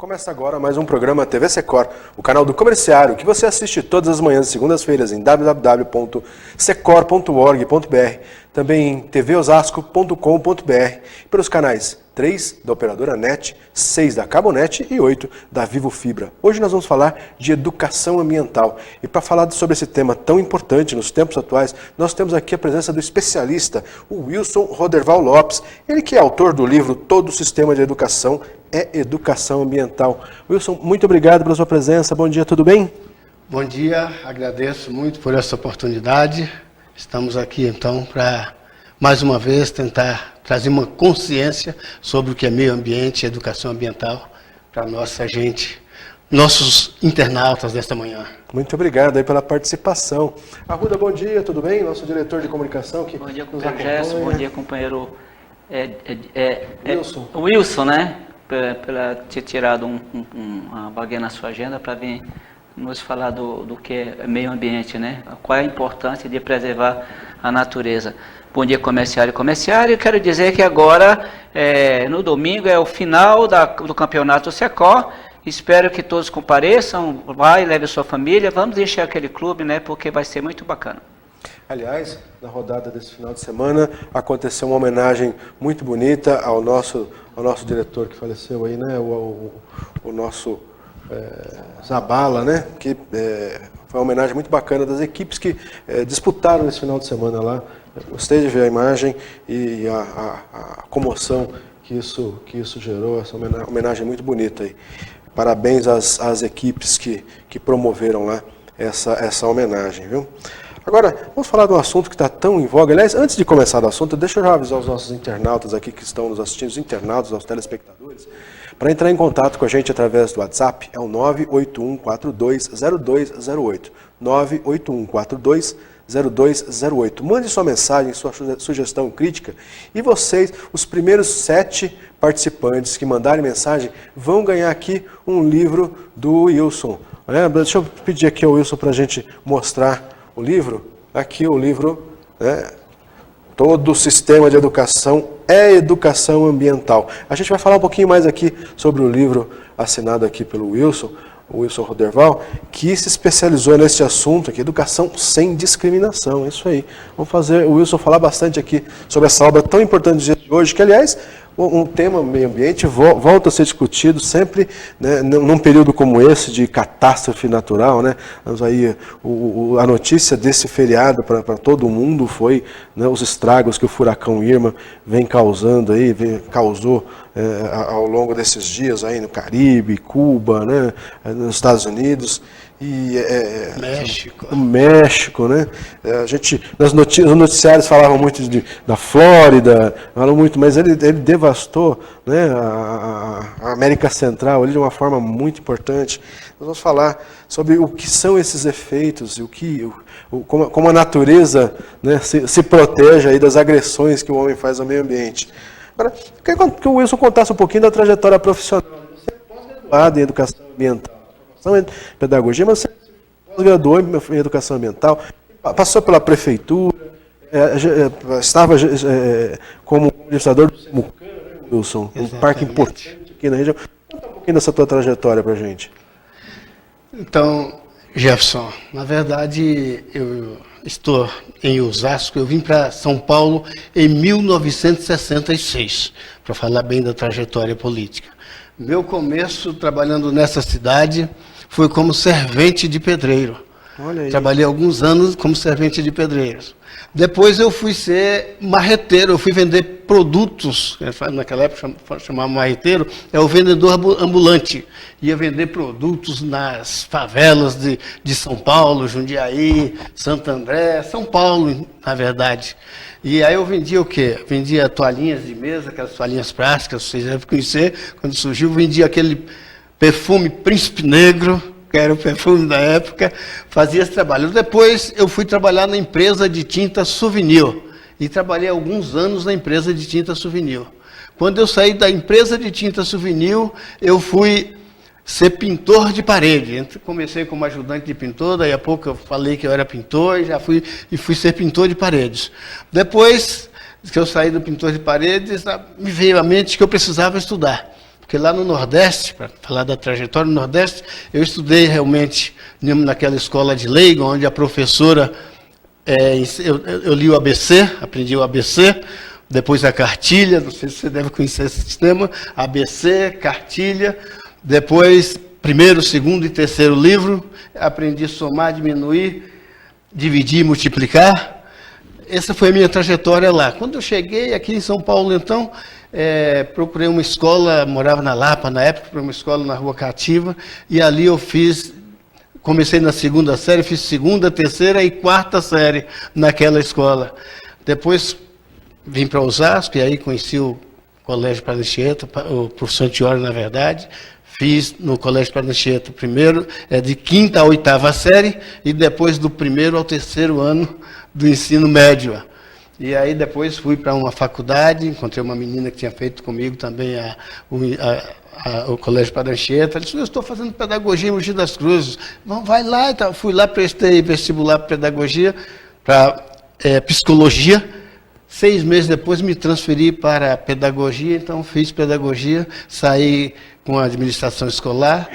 Começa agora mais um programa TV Secor, o canal do comerciário, que você assiste todas as manhãs, segundas-feiras, em www.secor.org.br, também em tvosasco.com.br, e pelos canais 3 da operadora NET, 6 da Cabonet e 8 da Vivo Fibra. Hoje nós vamos falar de educação ambiental. E para falar sobre esse tema tão importante nos tempos atuais, nós temos aqui a presença do especialista, o Wilson Roderval Lopes, ele que é autor do livro Todo o Sistema de Educação é Educação Ambiental. Wilson, muito obrigado pela sua presença. Bom dia, tudo bem? Bom dia, agradeço muito por essa oportunidade. Estamos aqui então para, mais uma vez, tentar trazer uma consciência sobre o que é meio ambiente e educação ambiental para nossa gente, nossos internautas desta manhã. Muito obrigado aí pela participação. Arruda, bom dia, tudo bem? Nosso diretor de comunicação que bom dia, companheiro Gerson, bom dia, companheiro Wilson. Wilson, né? Pela ter tirado uma vaguinha na sua agenda para vir nos falar do que é meio ambiente, né? Qual é a importância de preservar a natureza. Bom dia, comerciário e comerciário. Quero dizer que agora, no domingo, é o final do campeonato Secor. Espero que todos compareçam, vai, leve a sua família. Vamos encher aquele clube, né? Porque vai ser muito bacana. Aliás, na rodada desse final de semana, aconteceu uma homenagem muito bonita ao nosso diretor que faleceu aí, né? O nosso Zabala, né? Que foi uma homenagem muito bacana das equipes que disputaram esse final de semana lá. Gostei de ver a imagem e a comoção que isso gerou, essa homenagem muito bonita aí. Parabéns às equipes que promoveram lá essa homenagem, viu? Agora, vamos falar de um assunto que está tão em voga. Aliás, antes de começar o assunto, deixa eu já avisar os nossos internautas aqui que estão nos assistindo, os internautas, os telespectadores, para entrar em contato com a gente através do WhatsApp, é o 981420208. 981420208. Mande sua mensagem, sua sugestão, crítica, e vocês, os primeiros 7 participantes que mandarem mensagem, vão ganhar aqui um livro do Wilson. Deixa eu pedir aqui ao Wilson para a gente mostrar o livro. Aqui o livro, né? Todo o sistema de educação é educação ambiental. A gente vai falar um pouquinho mais aqui sobre o livro assinado aqui pelo Wilson, o Wilson Roderval, que se especializou nesse assunto aqui, educação sem discriminação. É isso aí. Vamos fazer o Wilson falar bastante aqui sobre essa obra tão importante de hoje, que, aliás, um tema meio ambiente volta a ser discutido sempre, né, num período como esse de catástrofe natural, né? Aí, a notícia desse feriado para todo mundo foi, né, os estragos que o furacão Irma vem causando aí, causou ao longo desses dias aí no Caribe, Cuba, né, nos Estados Unidos. E, México, né? A gente, os noticiários falavam muito da Flórida, falam muito, mas ele devastou, né, a América Central ali de uma forma muito importante. Nós vamos falar sobre o que são esses efeitos e como a natureza, né, se protege aí das agressões que o homem faz ao meio ambiente. Agora, eu queria que o Wilson contasse um pouquinho da trajetória profissional. Você é pós-graduado em educação ambiental, em pedagogia, mas você pós-graduou em educação ambiental, passou pela prefeitura, estava como administrador do Semucan, Wilson, um parque importante aqui na região. Conta um pouquinho dessa tua trajetória para a gente. Então, Jefferson, na verdade, eu estou em Osasco, eu vim para São Paulo em 1966, para falar bem da trajetória política. Meu começo trabalhando nessa cidade foi como servente de pedreiro. Olha aí. Trabalhei alguns anos como servente de pedreiros. Depois eu fui ser marreteiro, eu fui vender produtos, naquela época chamava marreteiro, é o vendedor ambulante. Ia vender produtos nas favelas de São Paulo, Jundiaí, Santo André, São Paulo, na verdade. E aí eu vendia o quê? Vendia toalhinhas de mesa, aquelas toalhinhas plásticas, vocês devem conhecer, quando surgiu, vendia aquele perfume Príncipe Negro, que era o perfume da época, fazia esse trabalho. Depois eu fui trabalhar na empresa de tinta Souvenir, e trabalhei alguns anos na empresa de tinta Souvenir. Quando eu saí da empresa de tinta Souvenir, eu fui ser pintor de parede. Comecei como ajudante de pintor, daí a pouco eu falei que eu era pintor, e fui ser pintor de paredes. Depois que eu saí do pintor de paredes, me veio à mente que eu precisava estudar. Porque lá no Nordeste, para falar da trajetória no Nordeste, eu estudei realmente naquela escola de leigo, onde a professora, eu li o ABC, aprendi o ABC, depois a cartilha, não sei se você deve conhecer esse sistema, ABC, cartilha, depois primeiro, segundo e terceiro livro, aprendi a somar, diminuir, dividir e multiplicar. Essa foi a minha trajetória lá. Quando eu cheguei aqui em São Paulo, então, procurei uma escola, morava na Lapa na época, procurei uma escola na Rua Cativa, e ali eu comecei na segunda série, fiz segunda, terceira e quarta série naquela escola. Depois vim para Osasco, e aí conheci o Colégio Padre Anchieta, o professor Antiori, na verdade. Fiz no Colégio Padre Anchieta, primeiro de quinta a oitava série, e depois do primeiro ao terceiro ano do ensino médio. E aí depois fui para uma faculdade, encontrei uma menina que tinha feito comigo também o Colégio Padre Anchieta. Ela disse: eu estou fazendo pedagogia em Mogi das Cruzes. Vai lá. Então, fui lá, prestei vestibular para pedagogia, para psicologia. 6 meses depois me transferi para pedagogia, então fiz pedagogia, saí com a administração escolar,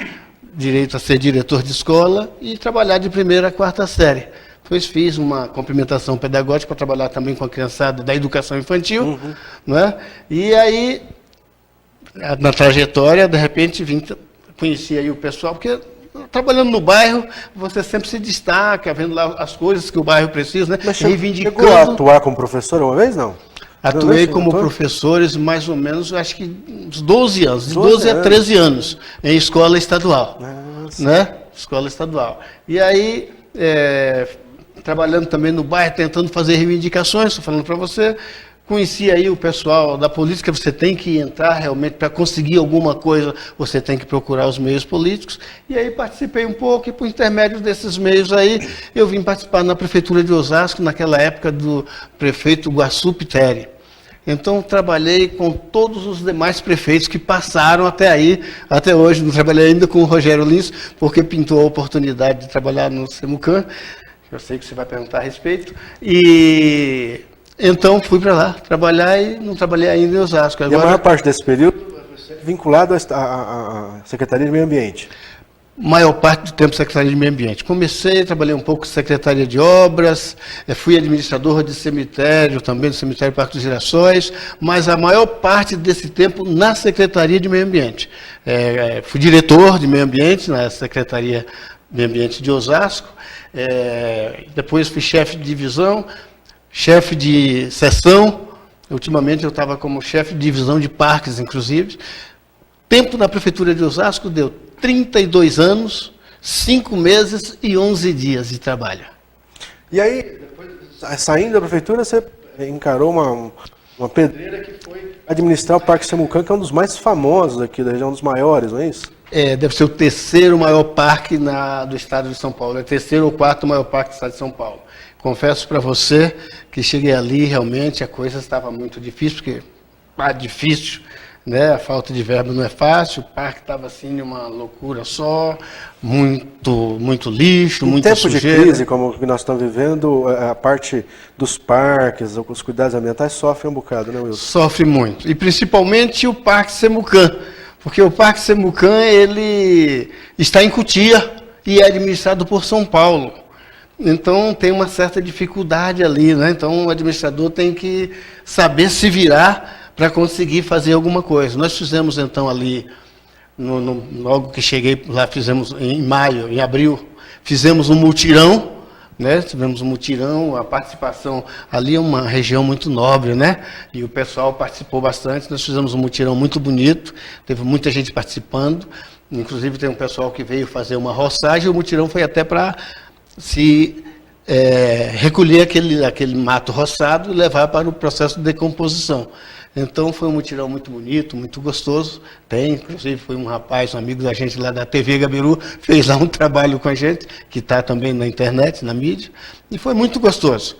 direito a ser diretor de escola e trabalhar de primeira a quarta série. Depois fiz uma complementação pedagógica para trabalhar também com a criançada da educação infantil, né? E aí, na trajetória, de repente, conheci aí o pessoal, porque trabalhando no bairro, você sempre se destaca, vendo lá as coisas que o bairro precisa, né? Mas chegou a atuar como professor uma vez, não? Atuei como professores mais ou menos, acho que uns 12 anos, de 12 a 13 anos, em escola estadual. Né? Escola estadual. E aí, trabalhando também no bairro, tentando fazer reivindicações, estou falando para você, conheci aí o pessoal da política. Você tem que entrar realmente, para conseguir alguma coisa, você tem que procurar os meios políticos, e aí participei um pouco, e por intermédio desses meios aí, eu vim participar na Prefeitura de Osasco, naquela época do prefeito Guaçu Piteri. Então, trabalhei com todos os demais prefeitos que passaram até aí, até hoje. Não trabalhei ainda com o Rogério Lins, porque pintou a oportunidade de trabalhar no Semucan, eu sei que você vai perguntar a respeito, e então fui para lá trabalhar, e não trabalhei ainda em Osasco. Agora, e a maior parte desse período vinculado à Secretaria de Meio Ambiente? Maior parte do tempo Secretaria de Meio Ambiente. Comecei, trabalhei um pouco em Secretaria de Obras, fui administrador de cemitério, também do Cemitério Parque dos Girassóis, mas a maior parte desse tempo na Secretaria de Meio Ambiente. Fui diretor de Meio Ambiente na Secretaria de Meio Ambiente de Osasco, depois fui chefe de divisão, chefe de seção. Ultimamente eu estava como chefe de divisão de parques, inclusive. Tempo na Prefeitura de Osasco deu 32 anos, 5 meses e 11 dias de trabalho. E aí, depois, saindo da Prefeitura, você encarou uma pedreira que foi administrar o Parque Semucan, que é um dos mais famosos aqui da região, um dos maiores, não é isso? Deve ser o terceiro maior parque do estado de São Paulo. É o terceiro ou quarto maior parque do estado de São Paulo. Confesso para você que cheguei ali, realmente, a coisa estava muito difícil, porque difícil, né? A falta de verba não é fácil, o parque estava assim, uma loucura só, muito lixo, muita sujeira. Em tempo de crise, como o que nós estamos vivendo, a parte dos parques, os cuidados ambientais, sofre um bocado, né, Wilson? Sofre muito, e principalmente o Parque Semucan, porque o Parque Semucan, ele está em Cotia e é administrado por São Paulo. Então, tem uma certa dificuldade ali, né? Então, o administrador tem que saber se virar para conseguir fazer alguma coisa. Nós fizemos, então, ali, logo que cheguei lá, fizemos em abril, fizemos um mutirão, né? Tivemos um mutirão, a participação ali é uma região muito nobre, né? E o pessoal participou bastante. Nós fizemos um mutirão muito bonito, teve muita gente participando, inclusive tem um pessoal que veio fazer uma roçagem. O mutirão foi até para recolher aquele mato roçado e levar para o processo de decomposição. Então, foi um mutirão muito bonito, muito gostoso. Inclusive, foi um rapaz, um amigo da gente lá da TV Gabiru, fez lá um trabalho com a gente, que está também na internet, na mídia, e foi muito gostoso.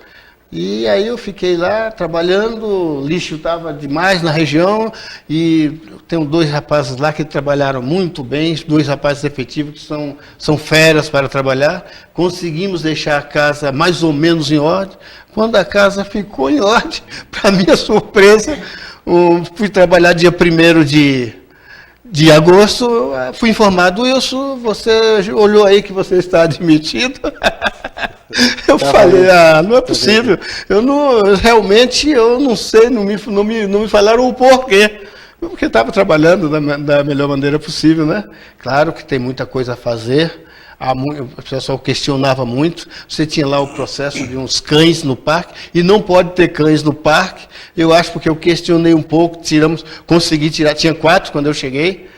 E aí eu fiquei lá trabalhando, o lixo estava demais na região, e tenho 2 rapazes lá que trabalharam muito bem, 2 rapazes efetivos que são feras para trabalhar. Conseguimos deixar a casa mais ou menos em ordem. Quando a casa ficou em ordem, para minha surpresa, fui trabalhar dia 1º de agosto, fui informado, Wilson, você olhou aí que você está admitido? Eu falei, não é possível. Eu não sei, não me falaram o porquê. Porque estava trabalhando da melhor maneira possível, né? Claro que tem muita coisa a fazer. O pessoal questionava muito. Você tinha lá o processo de uns cães no parque, e não pode ter cães no parque. Eu acho porque eu questionei um pouco, consegui tirar, tinha 4 quando eu cheguei.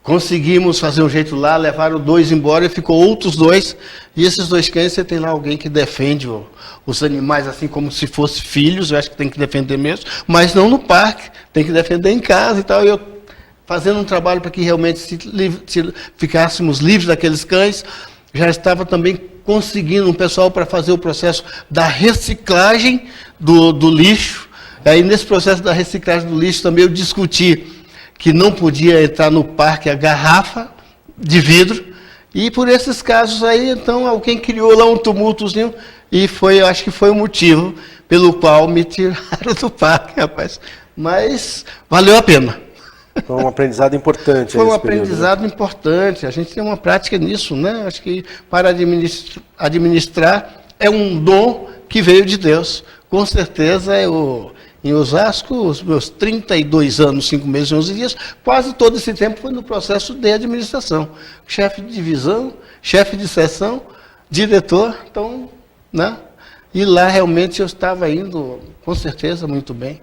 Conseguimos fazer um jeito lá, levaram 2 embora e ficou outros 2. E esses 2 cães, você tem lá alguém que defende os animais assim como se fossem filhos, eu acho que tem que defender mesmo, mas não no parque, tem que defender em casa e tal. Eu fazendo um trabalho para que realmente ficássemos livres daqueles cães, já estava também conseguindo um pessoal para fazer o processo da reciclagem do lixo. Aí nesse processo da reciclagem do lixo também eu discuti que não podia entrar no parque a garrafa de vidro, e por esses casos aí, então, alguém criou lá um tumultozinho, e eu acho que foi o motivo pelo qual me tiraram do parque, rapaz. Mas valeu a pena. Foi um aprendizado importante. Foi um aprendizado importante, a gente tem uma prática nisso, né? Acho que para administrar é um dom que veio de Deus. Com certeza em Osasco, os meus 32 anos, 5 meses e 11 dias, quase todo esse tempo foi no processo de administração. Chefe de divisão, chefe de seção, diretor, então, né? E lá realmente eu estava indo, com certeza, muito bem.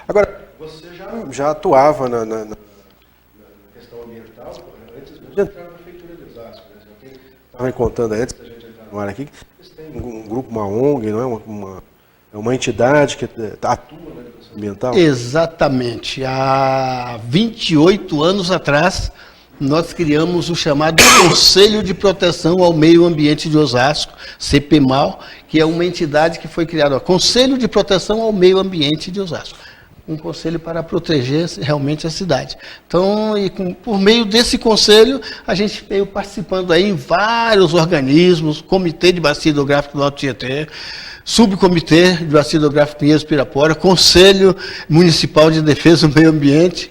Agora, você já atuava na questão ambiental antes de entrar na Prefeitura de Osasco, né? Você estava me contando antes da gente entrar no ar aqui, que você tem um grupo, uma ONG, não é? Uma entidade que atua na educação ambiental? Exatamente. Há 28 anos atrás, nós criamos o chamado Conselho de Proteção ao Meio Ambiente de Osasco, CPMAO, que é uma entidade que foi criada, Conselho de Proteção ao Meio Ambiente de Osasco. Um conselho para proteger realmente a cidade. Então, por meio desse conselho, a gente veio participando aí em vários organismos, Comitê de Bacia Hidrográfica do Alto Tietê, Subcomitê de Bacia Hidrográfica Pinheiros Pirapora, Conselho Municipal de Defesa do Meio Ambiente.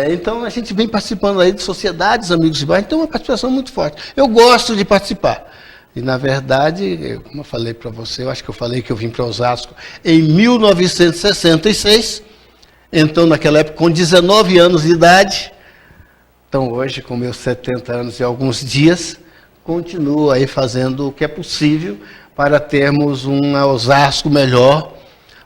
Então, a gente vem participando aí de sociedades, amigos de bairro, então é uma participação muito forte. Eu gosto de participar. E, na verdade, como eu falei para você, eu acho que eu falei que eu vim para Osasco em 1966, então, naquela época, com 19 anos de idade. Então, hoje, com meus 70 anos e alguns dias, continuo aí fazendo o que é possível para termos um Osasco melhor,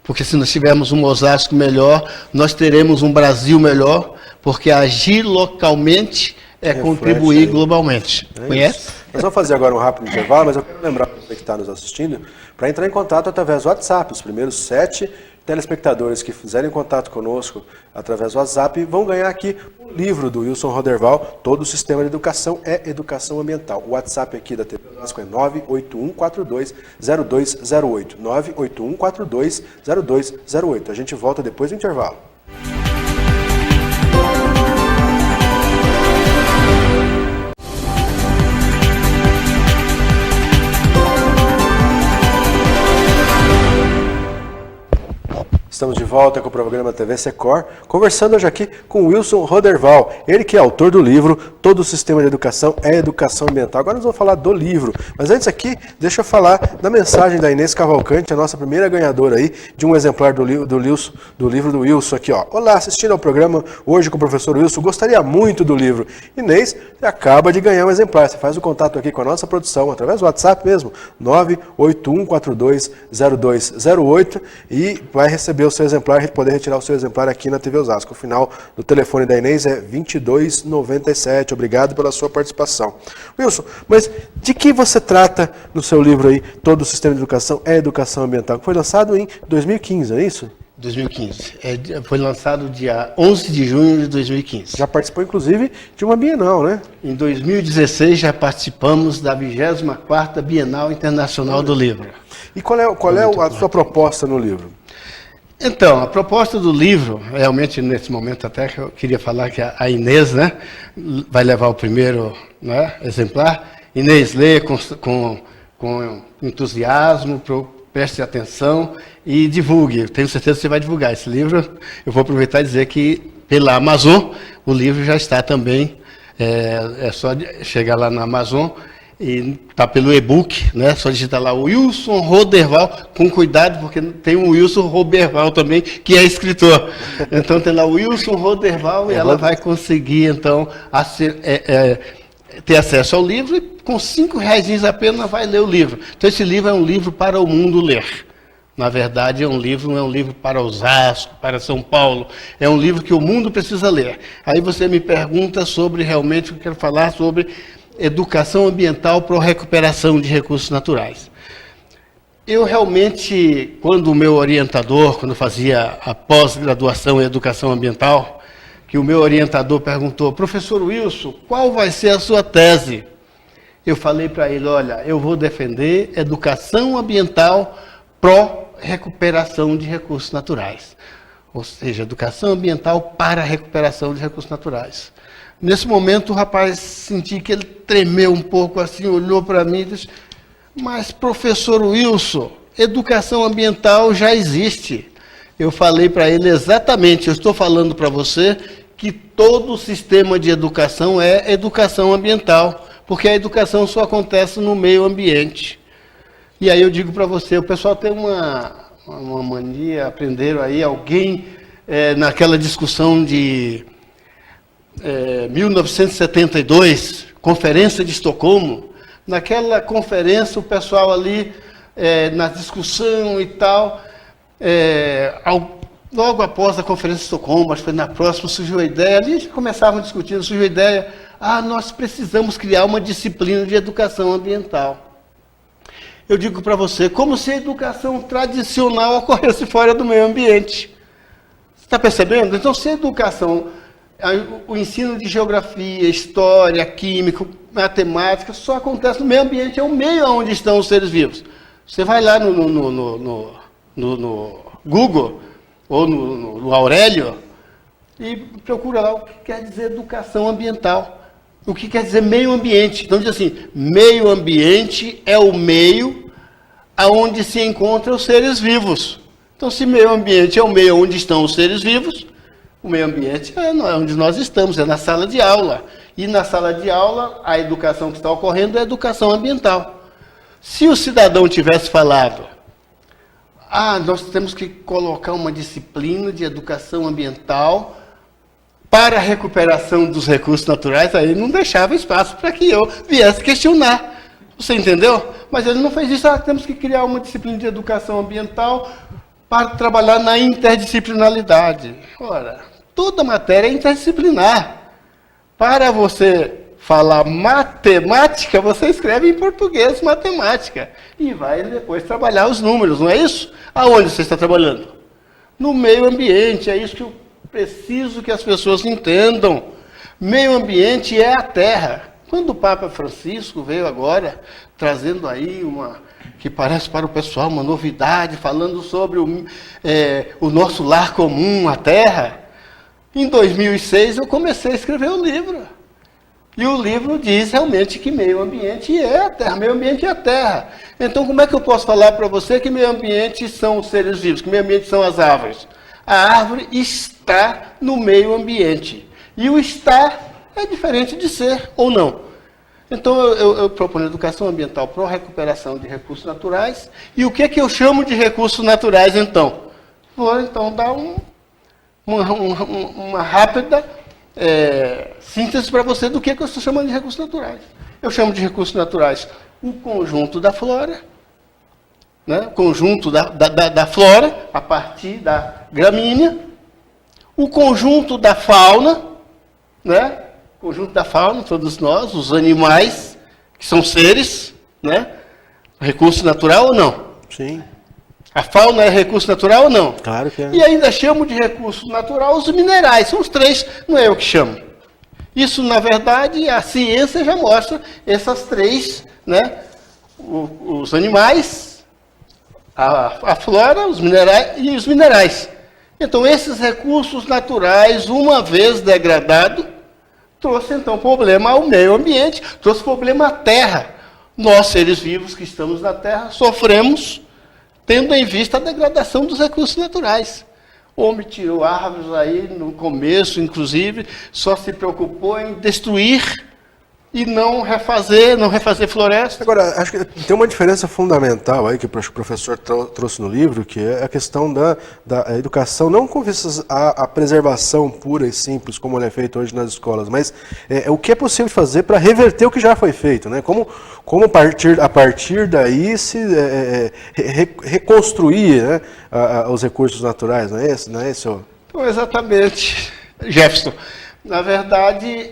porque se nós tivermos um Osasco melhor, nós teremos um Brasil melhor, porque agir localmente é contribuir globalmente. Conhece? Isso. Nós vamos fazer agora um rápido intervalo, mas eu quero lembrar para você que está nos assistindo, para entrar em contato através do WhatsApp. Os primeiros 7 telespectadores que fizerem contato conosco através do WhatsApp vão ganhar aqui um livro do Wilson Roderval, Todo o Sistema de Educação é Educação Ambiental. O WhatsApp aqui da TV Osasco é 981420208. 981420208. A gente volta depois do intervalo. Estamos de volta com o programa TV Secor, conversando hoje aqui com Wilson Roderval, ele que é autor do livro Todo o Sistema de Educação é Educação Ambiental. Agora nós vamos falar do livro, mas antes aqui, deixa eu falar da mensagem da Inês Cavalcante, a nossa primeira ganhadora aí, de um exemplar do livro do Wilson aqui, ó. Olá, assistindo ao programa hoje com o professor Wilson, gostaria muito do livro. Inês, você acaba de ganhar um exemplar, você faz o contato aqui com a nossa produção, através do WhatsApp mesmo, 981420208, e vai receber o seu exemplar, poder retirar o seu exemplar aqui na TV Osasco. O final do telefone da Inês é 2297. Obrigado pela sua participação. Wilson, mas de que você trata no seu livro aí, Todo o Sistema de Educação é Educação Ambiental, que foi lançado em 2015, não é isso? 2015. Foi lançado dia 11 de junho de 2015. Já participou, inclusive, de uma Bienal, né? Em 2016 já participamos da 24ª Bienal Internacional do Livro. E qual é a sua proposta no livro? Então, a proposta do livro, realmente nesse momento até que eu queria falar que a Inês, né, vai levar o primeiro, né, exemplar. Inês, lê com entusiasmo, preste atenção e divulgue. Tenho certeza que você vai divulgar esse livro. Eu vou aproveitar e dizer que pela Amazon, o livro já está também, é só chegar lá na Amazon, e está pelo e-book, né? Só digitar lá Wilson Roderval, com cuidado, porque tem um Wilson Roberval também, que é escritor. Então tem lá o Wilson Roderval e ela vai conseguir, então, ter acesso ao livro e com R$5 apenas vai ler o livro. Então esse livro é um livro para o mundo ler. Na verdade, não é um livro para Osasco, para São Paulo, é um livro que o mundo precisa ler. Aí você me pergunta sobre, realmente, eu quero falar sobre educação ambiental para a recuperação de recursos naturais. Eu realmente, quando o meu orientador, quando eu fazia a pós-graduação em educação ambiental, que o meu orientador perguntou, professor Wilson, qual vai ser a sua tese? Eu falei para ele, olha, eu vou defender educação ambiental pró-recuperação de recursos naturais. Ou seja, educação ambiental para a recuperação de recursos naturais. Nesse momento, o rapaz, senti que ele tremeu um pouco assim, olhou para mim e disse, mas professor Wilson, educação ambiental já existe. Eu falei para ele exatamente, eu estou falando para você que todo o sistema de educação é educação ambiental, porque a educação só acontece no meio ambiente. E aí eu digo para você, o pessoal tem uma mania, aprenderam aí, alguém naquela discussão de 1972, Conferência de Estocolmo, naquela conferência o pessoal ali, na discussão e tal, logo após a Conferência de Estocolmo, acho que foi na próxima, surgiu a ideia, ali já começavam discutindo, surgiu a ideia, nós precisamos criar uma disciplina de educação ambiental. Eu digo para você, como se a educação tradicional ocorresse fora do meio ambiente. Você está percebendo? Então, se a educação, o ensino de geografia, história, química, matemática, só acontece no meio ambiente, é o meio onde estão os seres vivos. Você vai lá no Google, ou no Aurélio, e procura lá o que quer dizer educação ambiental. O que quer dizer meio ambiente? Então diz assim, meio ambiente é o meio aonde se encontram os seres vivos. Então se meio ambiente é o meio onde estão os seres vivos, o meio ambiente é onde nós estamos, é na sala de aula. E na sala de aula, a educação que está ocorrendo é a educação ambiental. Se o cidadão tivesse falado, nós temos que colocar uma disciplina de educação ambiental para a recuperação dos recursos naturais, aí não deixava espaço para que eu viesse questionar. Você entendeu? Mas ele não fez isso. Temos que criar uma disciplina de educação ambiental para trabalhar na interdisciplinaridade. Ora, toda matéria é interdisciplinar. Para você falar matemática, você escreve em português matemática. E vai depois trabalhar os números, não é isso? Aonde você está trabalhando? No meio ambiente, é isso que eu preciso que as pessoas entendam. Meio ambiente é a terra. Quando o Papa Francisco veio agora, trazendo aí que parece para o pessoal uma novidade, falando sobre o nosso lar comum, a terra, em 2006 eu comecei a escrever o livro. E o livro diz realmente que meio ambiente é a terra, meio ambiente é a terra. Então como é que eu posso falar para você que meio ambiente são os seres vivos, que meio ambiente são as árvores? A árvore está no meio ambiente. E o estar é diferente de ser ou não. Então eu proponho educação ambiental para a recuperação de recursos naturais. E o que é que eu chamo de recursos naturais então? Vou então dar uma rápida síntese para você do que eu estou chamando de recursos naturais. Eu chamo de recursos naturais o conjunto da flora, né? O conjunto da flora, a partir da gramínea, o conjunto da fauna, né? O conjunto da fauna, todos nós, os animais, que são seres, né? Recurso natural ou não? Sim. A fauna é recurso natural ou não? Claro que é. E ainda chamo de recurso natural os minerais, são os três, não é eu que chamo. Isso, na verdade, a ciência já mostra essas três, né? Os animais, a flora, os minerais e os minerais. Então, esses recursos naturais, uma vez degradado, trouxe, então, problema ao meio ambiente, trouxe problema à terra. Nós, seres vivos que estamos na terra, sofremos tendo em vista a degradação dos recursos naturais. O homem tirou árvores aí no começo, inclusive, só se preocupou em destruir e não refazer floresta. Agora, acho que tem uma diferença fundamental aí que o professor trouxe no livro, que é a questão da educação, não com vistas à preservação pura e simples, como ela é feita hoje nas escolas, mas o que é possível fazer para reverter o que já foi feito, né? Como a partir daí se reconstruir, né, os recursos naturais, não é isso? Então, exatamente, Jefferson. Na verdade,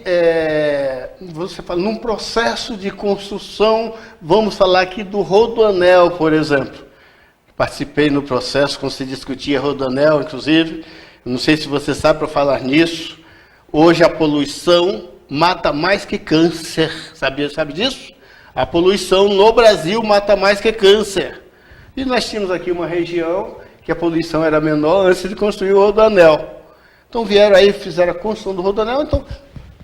você fala, num processo de construção, vamos falar aqui do Rodoanel, por exemplo. Participei no processo, quando se discutia Rodoanel, inclusive. Não sei se você sabe para falar nisso. Hoje a poluição mata mais que câncer. Sabe disso? A poluição no Brasil mata mais que câncer. E nós tínhamos aqui uma região que a poluição era menor antes de construir o Rodoanel. Então vieram aí, fizeram a construção do Rodoanel, então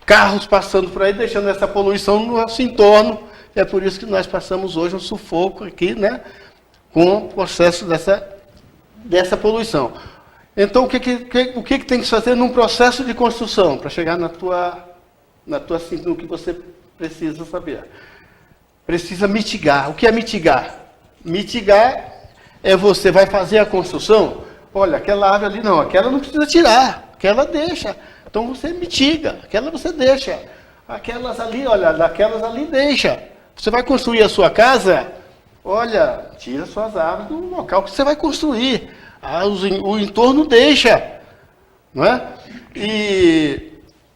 carros passando por aí, deixando essa poluição no nosso entorno. É por isso que nós passamos hoje um sufoco aqui, né, com o processo dessa poluição. Então o que tem que fazer num processo de construção, para chegar no que você precisa saber? Precisa mitigar. O que é mitigar? Mitigar é você vai fazer a construção, olha, aquela árvore ali não, aquela não precisa tirar. Aquela deixa, então você mitiga, aquela você deixa, aquelas ali, olha, daquelas ali deixa. Você vai construir a sua casa, olha, tira suas árvores do local que você vai construir, o entorno deixa, não é? E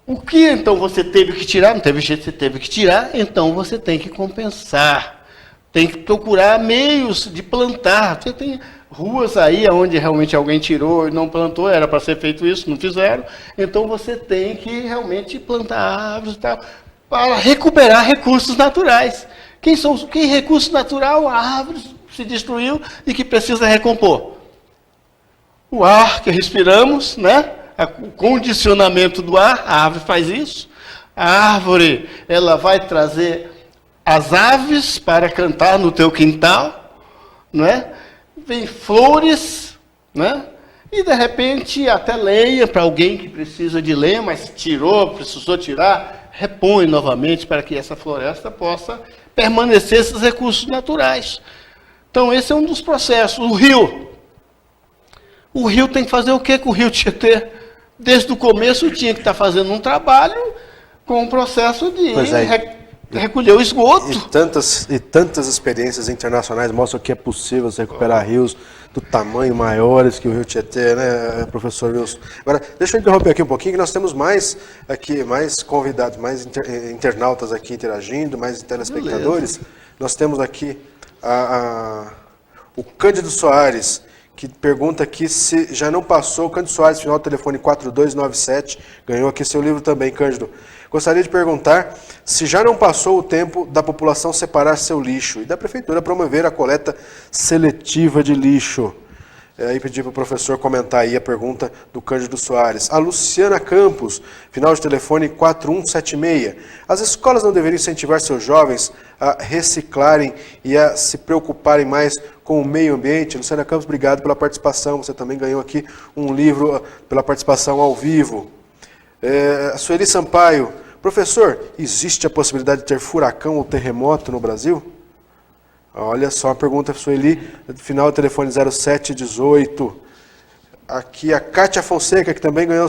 o que então você teve que tirar? Não teve jeito, você teve que tirar, então você tem que compensar, tem que procurar meios de plantar. Você tem ruas aí onde realmente alguém tirou e não plantou, era para ser feito isso, não fizeram. Então você tem que realmente plantar árvores e tal, para recuperar recursos naturais. Que recurso natural? A árvore se destruiu e que precisa recompor. O ar que respiramos, né? O condicionamento do ar, a árvore faz isso. A árvore, ela vai trazer as aves para cantar no teu quintal, não é? Vem flores, né? E de repente até lenha para alguém que precisa de lenha, mas precisou tirar, repõe novamente para que essa floresta possa permanecer esses recursos naturais. Então esse é um dos processos. O rio tem que fazer o que com o rio Tietê? Desde o começo tinha que estar fazendo um trabalho com o processo de recolher o esgoto. E tantas experiências internacionais mostram que é possível se recuperar rios do tamanho maiores que o rio Tietê, né, professor Wilson? Agora, deixa eu interromper aqui um pouquinho, que nós temos mais convidados, mais internautas aqui interagindo, mais telespectadores. Beleza. Nós temos aqui o Cândido Soares, que pergunta aqui se já não passou, o Cândido Soares, final do telefone 4297, ganhou aqui seu livro também, Cândido. Gostaria de perguntar se já não passou o tempo da população separar seu lixo e da prefeitura promover a coleta seletiva de lixo. Aí pedi para o professor comentar aí a pergunta do Cândido Soares. A Luciana Campos, final de telefone 4176. As escolas não deveriam incentivar seus jovens a reciclarem e a se preocuparem mais com o meio ambiente? Luciana Campos, obrigado pela participação. Você também ganhou aqui um livro pela participação ao vivo. Sueli Sampaio, professor, existe a possibilidade de ter furacão ou terremoto no Brasil? Olha só a pergunta, Sueli, final do telefone 0718. Aqui a Kátia Fonseca, que também ganhou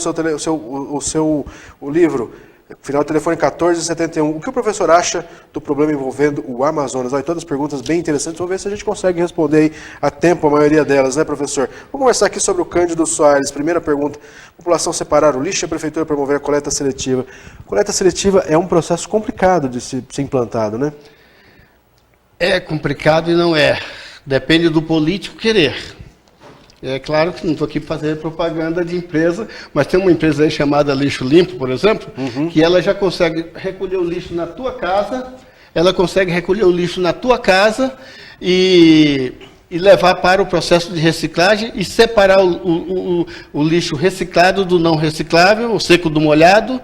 o livro, final do telefone 1471. O que o professor acha do problema envolvendo o Amazonas? Olha, todas as perguntas bem interessantes, vamos ver se a gente consegue responder aí a tempo a maioria delas, né, professor? Vamos conversar aqui sobre o Cândido Soares. Primeira pergunta, população separar o lixo e a prefeitura promover a coleta seletiva. Coleta seletiva é um processo complicado de ser implantado, né? É complicado e não é. Depende do político querer. É claro que não estou aqui para fazer propaganda de empresa, mas tem uma empresa aí chamada Lixo Limpo, por exemplo, que ela já consegue recolher o lixo na tua casa, e levar para o processo de reciclagem e separar o lixo reciclado do não reciclável, o seco do molhado,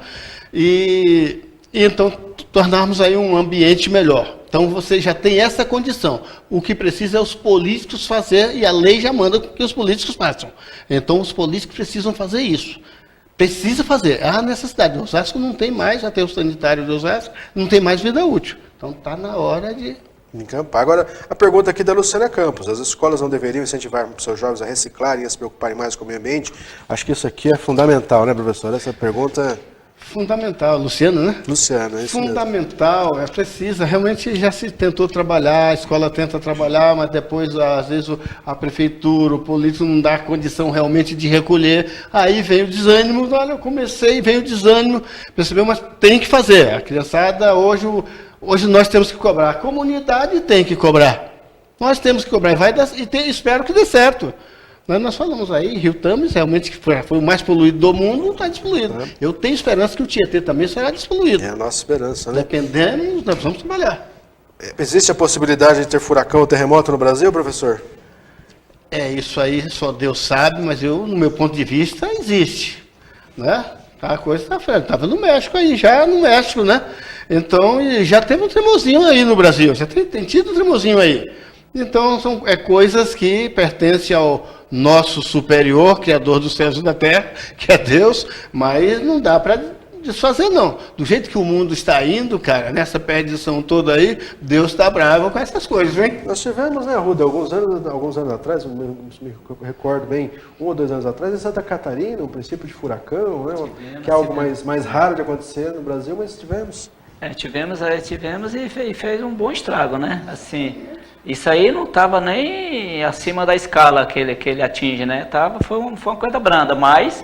e e então tornarmos aí um ambiente melhor. Então você já tem essa condição. O que precisa é os políticos fazer, e a lei já manda que os políticos façam. Então os políticos precisam fazer isso. Precisa fazer. Há necessidade. O Osasco não tem mais, até o sanitário do Osasco, não tem mais vida útil. Então está na hora de encampar. Agora, a pergunta aqui da Luciana Campos. As escolas não deveriam incentivar os seus jovens a reciclarem e a se preocuparem mais com o meio ambiente? Acho que isso aqui é fundamental, né, professor? Essa pergunta... Fundamental. Luciana, né? Luciana, é isso fundamental, é precisa. Realmente já se tentou trabalhar, a escola tenta trabalhar, mas depois, às vezes, a prefeitura, o político não dá condição realmente de recolher. Aí vem o desânimo, olha, eu comecei, vem o desânimo, percebeu? Mas tem que fazer. A criançada, hoje nós temos que cobrar. A comunidade tem que cobrar. Nós temos que cobrar. Espero que dê certo. Nós falamos aí, Rio Tames, realmente, que foi o mais poluído do mundo, está despoluído. Eu tenho esperança que o Tietê também será despoluído. É a nossa esperança, né? Dependemos, nós vamos trabalhar. Existe a possibilidade de ter furacão ou terremoto no Brasil, professor? Isso aí só Deus sabe, mas no meu ponto de vista, existe. Né? A coisa está feia. Estava no México aí, já no México, né? Então, já teve um tremorzinho aí no Brasil, já tem tido um tremorzinho aí. Então, são coisas que pertencem ao nosso superior, Criador dos céus e da terra, que é Deus, mas não dá para desfazer, não. Do jeito que o mundo está indo, cara, nessa perdição toda aí, Deus está bravo com essas coisas, hein? Nós tivemos, né, Arruda, alguns anos atrás, me recordo bem, 1 ou 2 anos atrás, em Santa Catarina, um princípio de furacão, né, que é algo mais raro de acontecer no Brasil, mas tivemos. Tivemos e fez um bom estrago, né? Assim, isso aí não estava nem acima da escala que ele atinge, né? Foi uma coisa branda, mas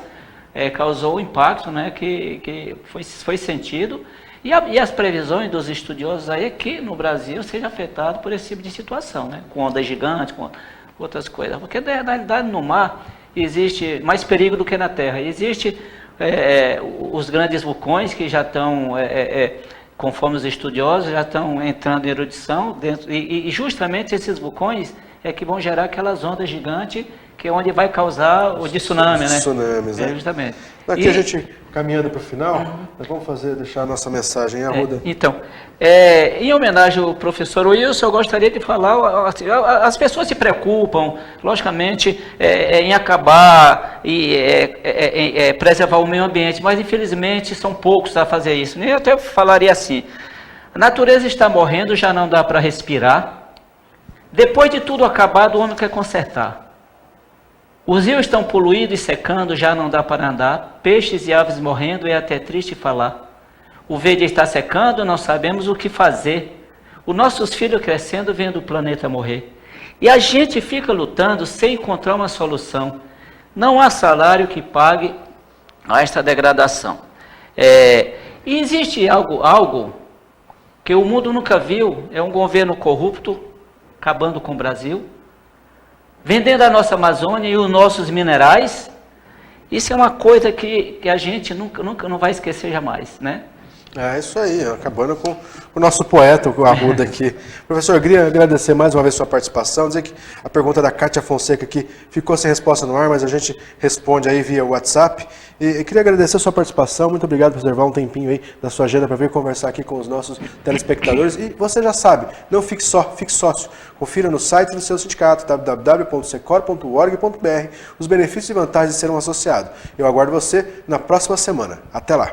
causou um impacto, né? Que foi sentido. E as previsões dos estudiosos aí é que no Brasil seja afetado por esse tipo de situação, né? Com ondas gigantes, com outras coisas. Porque na realidade no mar existe mais perigo do que na terra. Existe os grandes vulcões que já estão... conforme os estudiosos já estão entrando em erudição, e justamente esses vulcões é que vão gerar aquelas ondas gigantes, que é onde vai causar o tsunami, né? Tsunamis, né? Justamente. Aqui a gente, caminhando para o final, nós vamos deixar a nossa mensagem, Arruda. Então, em homenagem ao professor Wilson, eu gostaria de falar, as pessoas se preocupam, logicamente, em acabar e preservar o meio ambiente, mas infelizmente são poucos a fazer isso. Eu até falaria assim, a natureza está morrendo, já não dá para respirar, depois de tudo acabado, o homem quer consertar. Os rios estão poluídos e secando, já não dá para andar, peixes e aves morrendo, é até triste falar. O verde está secando, não sabemos o que fazer. Os nossos filhos crescendo, vendo o planeta morrer. E a gente fica lutando sem encontrar uma solução. Não há salário que pague a esta degradação. E existe algo que o mundo nunca viu, é um governo corrupto, acabando com o Brasil, vendendo a nossa Amazônia e os nossos minerais. Isso é uma coisa que a gente nunca não vai esquecer jamais, né? É isso aí, acabando com o nosso poeta, o Arruda aqui. Professor, eu queria agradecer mais uma vez a sua participação, dizer que a pergunta da Kátia Fonseca aqui ficou sem resposta no ar, mas a gente responde aí via WhatsApp. E queria agradecer a sua participação, muito obrigado por reservar um tempinho aí da sua agenda para vir conversar aqui com os nossos telespectadores. E você já sabe, não fique só, fique sócio. Confira no site do seu sindicato, www.secor.org.br, os benefícios e vantagens de ser um associado. Eu aguardo você na próxima semana. Até lá!